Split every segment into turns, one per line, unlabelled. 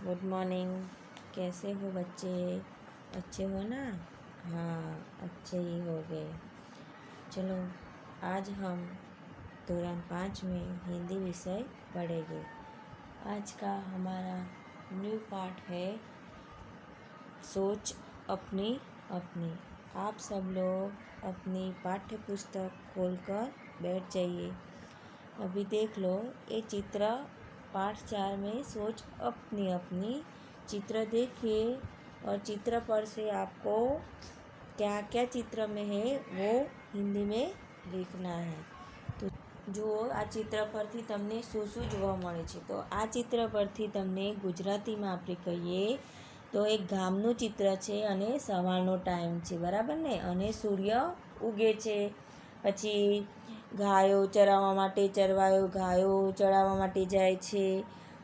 Good morning. कैसे हो बच्चे? अच्छे हो ना? हाँ, अच्छे ही हो गए। चलो, आज हम धोरण 5 में हिंदी विषय पढ़ेंगे। आज का हमारा न्यू पार्ट है सोच अपनी अपनी। आप सब लोग अपनी पाठ्य पुस्तक खोलकर बैठ जाइए। अभी देख लो, ये चित्र पाठ 4 में सोच अपनी अपनी चित्र देखिए और चित्र पर से आपको क्या क्या चित्र में है वो हिंदी में लिखना है। तो જો આ ચિત્ર પરથી તમને શું શું જોવા મળે છે, તો આ ચિત્ર પરથી તમને ગુજરાતીમાં આપણે કહીએ તો એક ગામનું ચિત્ર છે અને સવારનો ટાઈમ છે, બરાબર ને? અને સૂર્ય ઉગે છે, પછી ગાયો ચરાવવા માટે ગાયો ચરાવવા માટે જાય છે,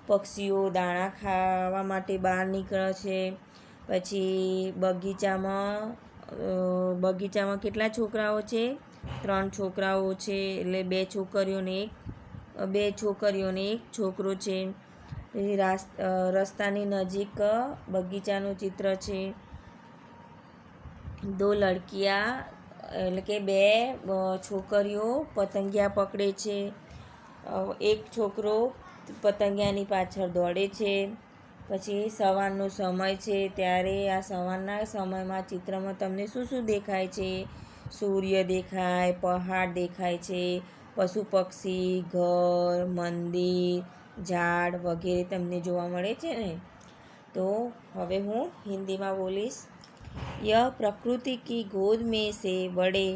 પક્ષીઓ દાણા ખાવા માટે બહાર નીકળે છે, પછી બગીચામાં કેટલા છોકરાઓ છે? 3 છોકરાઓ છે, એટલે 2 છોકરીઓને એક છોકરો છે. રસ્તાની નજીક બગીચાનું ચિત્ર છે. 2 લડકિયા એટલે કે 2 છોકરીઓ પતંગિયા પકડે છે. એક છોકરો પતંગિયાની પાછળ દોડે છે. પછી સવારનો સમય છે, ત્યારે આ સવારના સમયમાં ચિત્રમાં તમને શું શું દેખાય છે? સૂર્ય દેખાય, પહાડ દેખાય છે, પશુ પક્ષી, ઘર, મંદિર, ઝાડ વગેરે તમને જોવા મળે છે ને? તો હવે હું हिंदीમાં बोलीશ। यह प्रकृति की गोद में से बड़े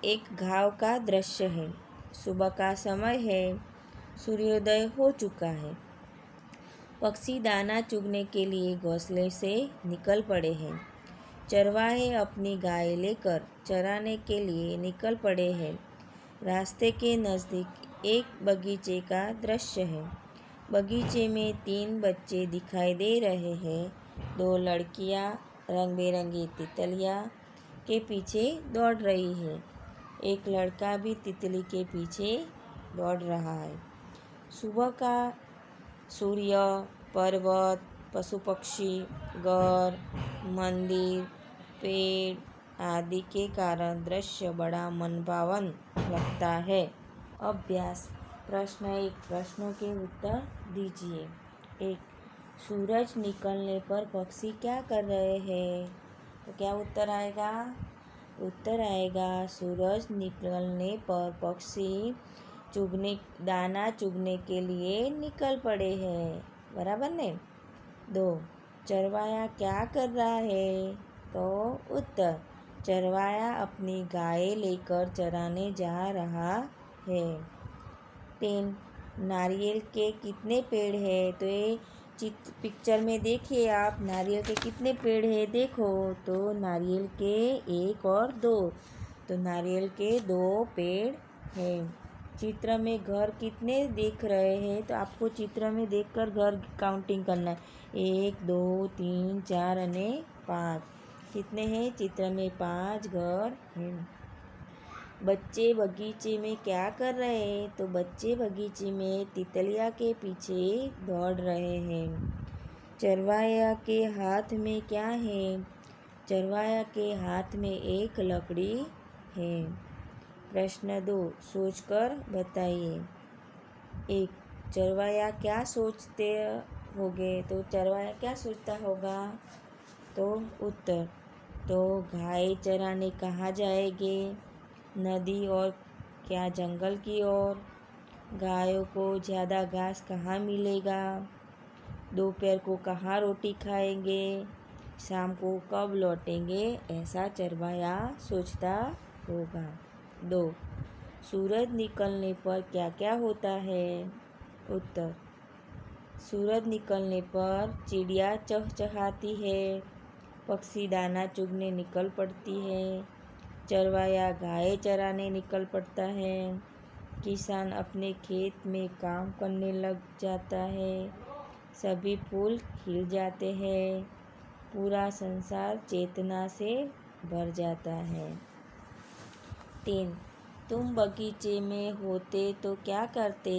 एक गांव का दृश्य है। सुबह का समय है, सूर्योदय हो चुका है। पक्षी दाना चुगने के लिए घोंसले से निकल पड़े हैं। चरवाहे अपनी गाय लेकर चराने के लिए निकल पड़े हैं। रास्ते के नज़दीक एक बगीचे का दृश्य है। बगीचे में 3 बच्चे दिखाई दे रहे हैं। 2 लड़कियां रंग बिरंगी तितलियां के पीछे दौड़ रही है। एक लड़का भी तितली के पीछे दौड़ रहा है। सुबह का सूर्य, पर्वत, पशु पक्षी, घर, मंदिर, पेड़ आदि के कारण दृश्य बड़ा मनभावन लगता है। अभ्यास प्रश्न 1, प्रश्नों के उत्तर दीजिए। 1, सूरज निकलने पर पक्षी क्या कर रहे हैं? तो क्या उत्तर आएगा? उत्तर आएगा सूरज निकलने पर पक्षी दाना चुगने के लिए निकल पड़े हैं, बराबर ने? 2, चरवाया क्या कर रहा है? तो उत्तर चरवाया अपनी गाय लेकर चराने जा रहा है। 3, नारियल के कितने पेड़ हैं? तो ये पिक्चर में देखिए आप, नारियल के कितने पेड़ हैं? देखो तो नारियल के 1 और 2, तो नारियल के 2 पेड़ हैं। चित्र में घर कितने दिख रहे हैं? तो आपको चित्र में देखकर घर काउंटिंग करना है। 1 2 3 4 અને 5 कितने हैं? चित्र में 5 घर हैं। बच्चे बगीचे में क्या कर रहे हैं? तो बच्चे बगीचे में तितलिया के पीछे दौड़ रहे हैं। चरवाया के हाथ में क्या है? चरवाया के हाथ में एक लकड़ी है। प्रश्न 2, सोचकर बताइए। 1, चरवाया क्या सोचते होंगे? तो चरवाया क्या सोचता होगा? तो उत्तर तो गाय चराने कहाँ जाएंगे? नदी और क्या जंगल की ओर? गायों को ज़्यादा घास कहाँ मिलेगा? दोपहर को कहाँ रोटी खाएंगे? शाम को कब लौटेंगे? ऐसा चरवाया सोचता होगा। 2, सूरज निकलने पर क्या क्या होता है? उत्तर सूरज निकलने पर चिड़िया चहचहाती है, पक्षी दाना चुगने निकल पड़ती है, चरवाया गाय चराने निकल पड़ता है, किसान अपने खेत में काम करने लग जाता है, सभी फूल खिल जाते हैं, पूरा संसार चेतना से भर जाता है। 3, तुम बगीचे में होते तो क्या करते?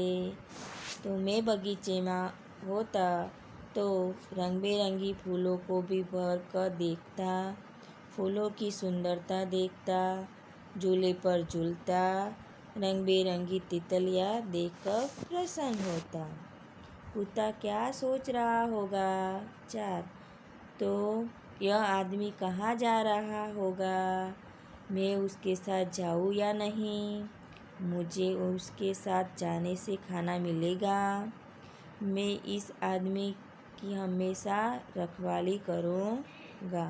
तो मैं बगीचे में होता तो रंग बिरंगी फूलों को भी भर कर देखता, फूलों की सुंदरता देखता, झूले पर झूलता, रंग बिरंगी तितलियाँ देखकर प्रसन्न होता। कुत्ता क्या सोच रहा होगा? 4. तो यह आदमी कहाँ जा रहा होगा? मैं उसके साथ जाऊँ या नहीं? मुझे उसके साथ जाने से खाना मिलेगा। मैं इस आदमी की हमेशा रखवाली करूँगा।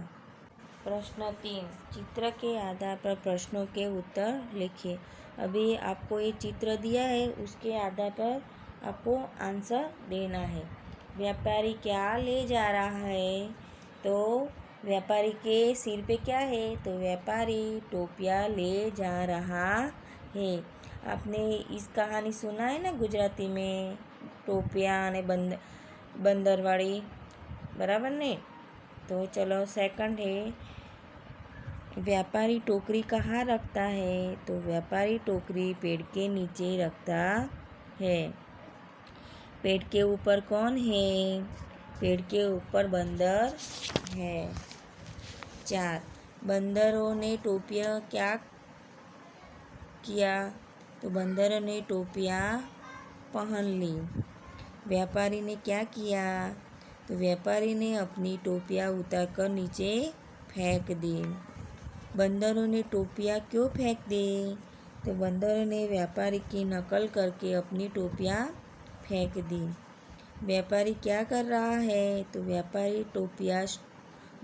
प्रश्न 3. चित्र के आधार पर प्रश्नों के उत्तर लिखिए। अभी आपको ये चित्र दिया है, उसके आधार पर आपको आंसर देना है। व्यापारी क्या ले जा रहा है? तो व्यापारी के सिर पे क्या है? तो व्यापारी टोपियाँ ले जा रहा है। आपने इस कहानी सुना है ना गुजराती में, टोपियाँ અને बंदरवाड़ी, बराबर ने? तो चलो सेकंड है, व्यापारी टोकरी कहाँ रखता है? तो व्यापारी टोकरी पेड़ के नीचे रखता है। पेड़ के ऊपर कौन है? पेड़ के ऊपर बंदर है। 4. बंदरों ने टोपियाँ क्या किया? तो बंदरों ने टोपियाँ पहन ली। व्यापारी ने क्या किया? तो व्यापारी ने अपनी टोपियाँ उतारकर नीचे फेंक दी। बंदरों ने टोपियाँ क्यों फेंक दी? तो बंदरों ने व्यापारी की नकल करके अपनी टोपियाँ फेंक दी। व्यापारी क्या कर रहा है? तो व्यापारी टोपियाँ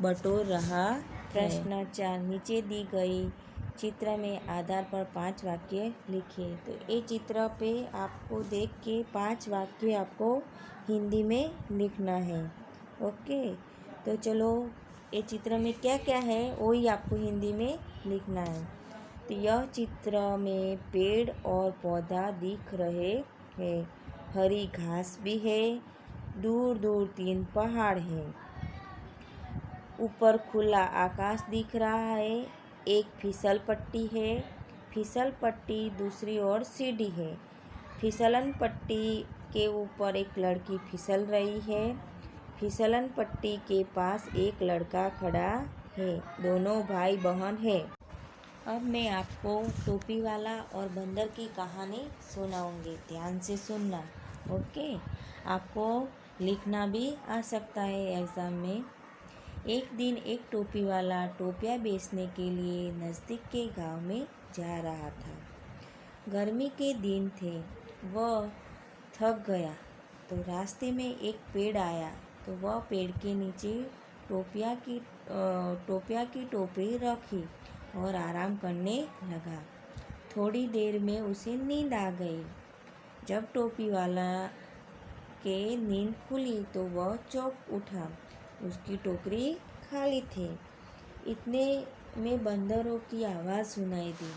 बटोर रहा है। प्रश्न 4. नीचे दी गई चित्र में आधार पर 5 वाक्य लिखिए। तो ये चित्र पे आपको देख के 5 वाक्य आपको हिंदी में लिखना है। ओके, तो चलो ये चित्र में क्या क्या है वही आपको हिंदी में लिखना है। तो यह चित्र में पेड़ और पौधा दिख रहे हैं, हरी घास भी है, दूर दूर 3 पहाड़ हैं, ऊपर खुला आकाश दिख रहा है, एक फिसल पट्टी है, फिसल पट्टी दूसरी ओर सीढ़ी है, फिसलन पट्टी के ऊपर एक लड़की फिसल रही है, फिसलन पट्टी के पास एक लड़का खड़ा है, दोनों भाई बहन है। अब मैं आपको टोपी वाला और बंदर की कहानी सुनाऊंगी, ध्यान से सुनना। ओके, आपको लिखना भी आ सकता है एग्ज़ाम में। एक दिन एक टोपी वाला टोपियाँ बेचने के लिए नज़दीक के गांव में जा रहा था। गर्मी के दिन थे, वह थक गया तो रास्ते में एक पेड़ आया, तो वह पेड़ के नीचे टोपियाँ की टोपी रखी और आराम करने लगा। थोड़ी देर में उसे नींद आ गई। जब टोपी वाला के नींद खुली तो वह चौंक उठा, उसकी टोकरी खाली थी। इतने में बंदरों की आवाज़ सुनाई दी।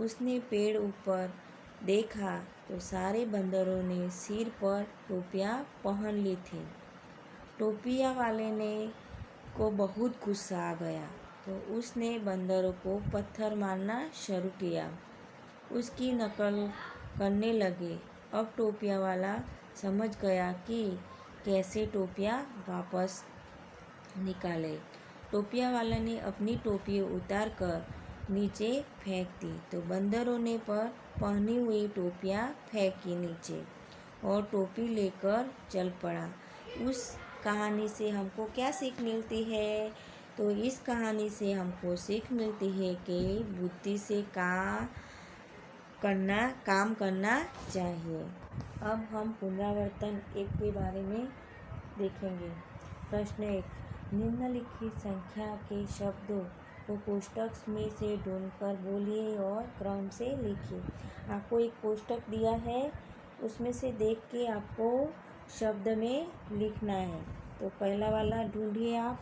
उसने पेड़ ऊपर देखा तो सारे बंदरों ने सिर पर टोपियाँ पहन ली थी। टोपिया वाले को बहुत गुस्सा आ गया, तो उसने बंदरों को पत्थर मारना शुरू किया। उसकी नकल करने लगे। अब टोपिया वाला समझ गया कि कैसे टोपियाँ वापस निकाले। टोपिया वाला ने अपनी टोपी उतार कर नीचे फेंक दी, तो बंदरों ने पहनी हुई टोपियाँ फेंकी नीचे और टोपी लेकर चल पड़ा। उस कहानी से हमको क्या सीख मिलती है? तो इस कहानी से हमको सीख मिलती है कि बुद्धि से काम करना चाहिए। अब हम पुनरावर्तन 1 के बारे में देखेंगे। प्रश्न 1. निम्नलिखित संख्या के शब्दों को कोष्ठक में से ढूंढकर बोलिए और क्रम से लिखिए। आपको एक कोष्ठक दिया है, उसमें से देख के आपको शब्द में लिखना है। तो पहला वाला ढूंढिए आप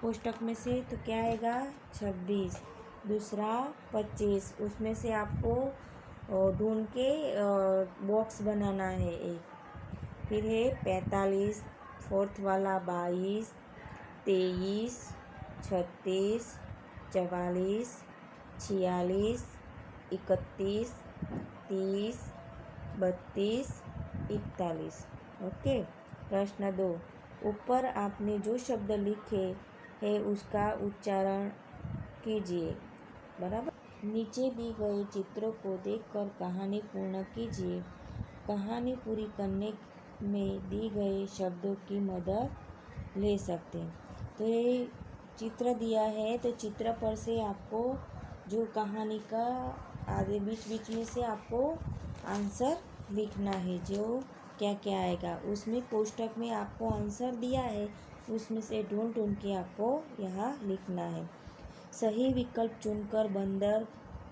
कोष्ठक में से, तो क्या आएगा? 26। दूसरा 25, उसमें से आपको ढूंढ के बॉक्स बनाना है एक। फिर है 45, फोर्थ वाला 22, 23, 36, 44, 46, 31, 30, 32, 41। ओके। प्रश्न 2. ऊपर आपने जो शब्द लिखे है उसका उच्चारण कीजिए। बराबर। नीचे दी गए चित्रों को देखकर कहानी पूर्ण कीजिए। कहानी पूरी करने में दी गए शब्दों की मदद ले सकते हैं। तो ये चित्र दिया है, तो चित्र पर से आपको जो कहानी का आगे बीच बीच में से आपको आंसर लिखना है। जो क्या क्या आएगा उसमें कोष्टक में आपको आंसर दिया है, उसमें से ढूंढ ढूंढ के आपको यहाँ लिखना है। सही विकल्प चुनकर बंदर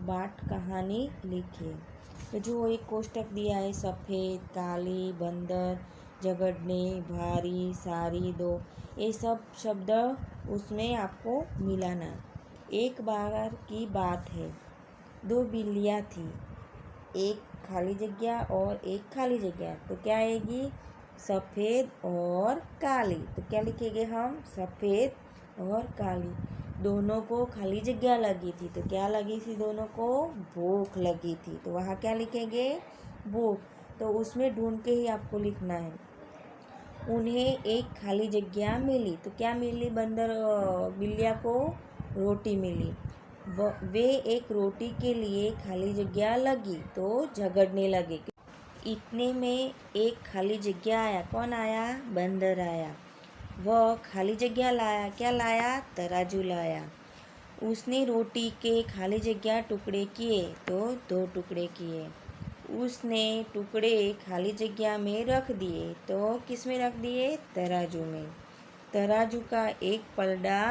बाट कहानी लिखिए। तो जो एक कोष्टक दिया है, सफ़ेद, काली, बंदर, झगड़ने, भारी, सारी, दो, ये सब शब्द उसमें आपको मिलाना। एक बार की बात है, दो बिल्लियाँ थी, एक खाली जगह और एक खाली जगह। तो क्या आएगी? सफ़ेद और काली। तो क्या लिखेंगे हम? सफ़ेद और काली। दोनों को खाली जगह लगी थी, तो क्या लगी थी? दोनों को भूख लगी थी, तो वहाँ क्या लिखेंगे? भूख। तो उसमें ढूंढ के ही आपको लिखना है। उन्हें एक खाली जगह मिली, तो क्या मिली? बिल्लिया को रोटी मिली। वे एक रोटी के लिए खाली जगह लगी तो झगड़ने लगे। इतने में एक खाली जगह आया। कौन आया? बंदर आया। वह खाली जगह लाया। क्या लाया? तराजू लाया। उसने रोटी के खाली जगह टुकड़े किए, तो 2 टुकड़े किए। उसने टुकड़े खाली जगह में रख दिए, तो किस में रख दिए? तराजू में। तराजू का एक पलड़ा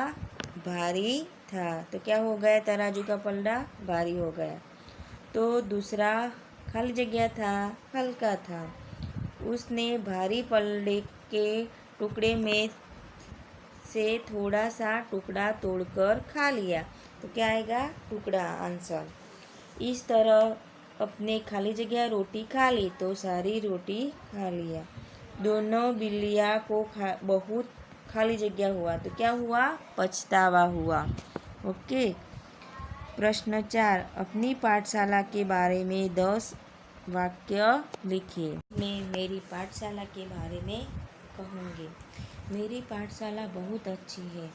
भारी था, तो क्या हो गया? तराजू का पलड़ा भारी हो गया। तो दूसरा खाली जगह था, हल्का था। उसने भारी पलड़े के टुकड़े में से थोड़ा सा टुकड़ा तोड़कर खा लिया, तो क्या आएगा? टुकड़ा आंसर। इस तरह अपने खाली जगह रोटी खा ली, तो सारी रोटी खा लिया। दोनों बिल्लियाँ को बहुत खाली जगह हुआ, तो क्या हुआ? पछतावा हुआ। ओके। प्रश्न 4, अपनी पाठशाला के बारे में 10 वाक्य लिखिए। मैं मेरी पाठशाला के बारे में कहूँगी। मेरी पाठशाला बहुत अच्छी है।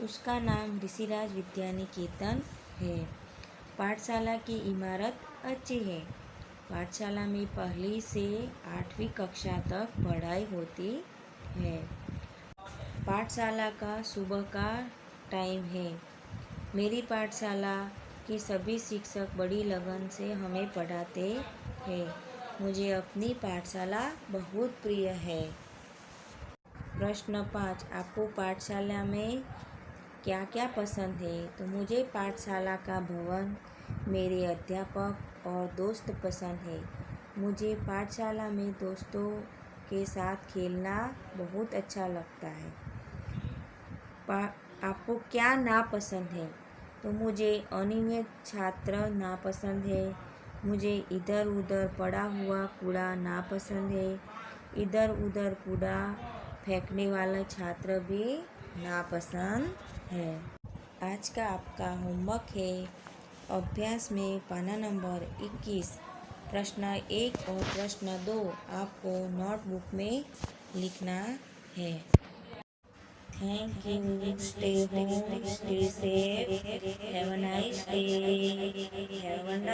उसका नाम ऋषिराज विद्या निकेतन है। पाठशाला की इमारत अच्छी है। पाठशाला में 1 से 8वीं कक्षा तक पढ़ाई होती है। पाठशाला का सुबह का टाइम है। मेरी पाठशाला के सभी शिक्षक बड़ी लगन से हमें पढ़ाते हैं। मुझे अपनी पाठशाला बहुत प्रिय है। प्रश्न 5, आपको पाठशाला में क्या क्या पसंद है? तो मुझे पाठशाला का भवन, मेरे अध्यापक और दोस्त पसंद है। मुझे पाठशाला में दोस्तों के साथ खेलना बहुत अच्छा लगता है। आपको क्या नापसंद है? तो मुझे अनियमित छात्र नापसंद है। मुझे इधर उधर पड़ा हुआ कूड़ा नापसंद है। इधर उधर कूड़ा फेंकने वाला छात्र भी नापसंद है। आज का आपका होमवर्क है अभ्यास में पाना नंबर 21, प्रश्न 1 और प्रश्न 2 आपको नोटबुक में लिखना है। Thank you. Stay home, stay safe. Have a nice day. Have a wonderful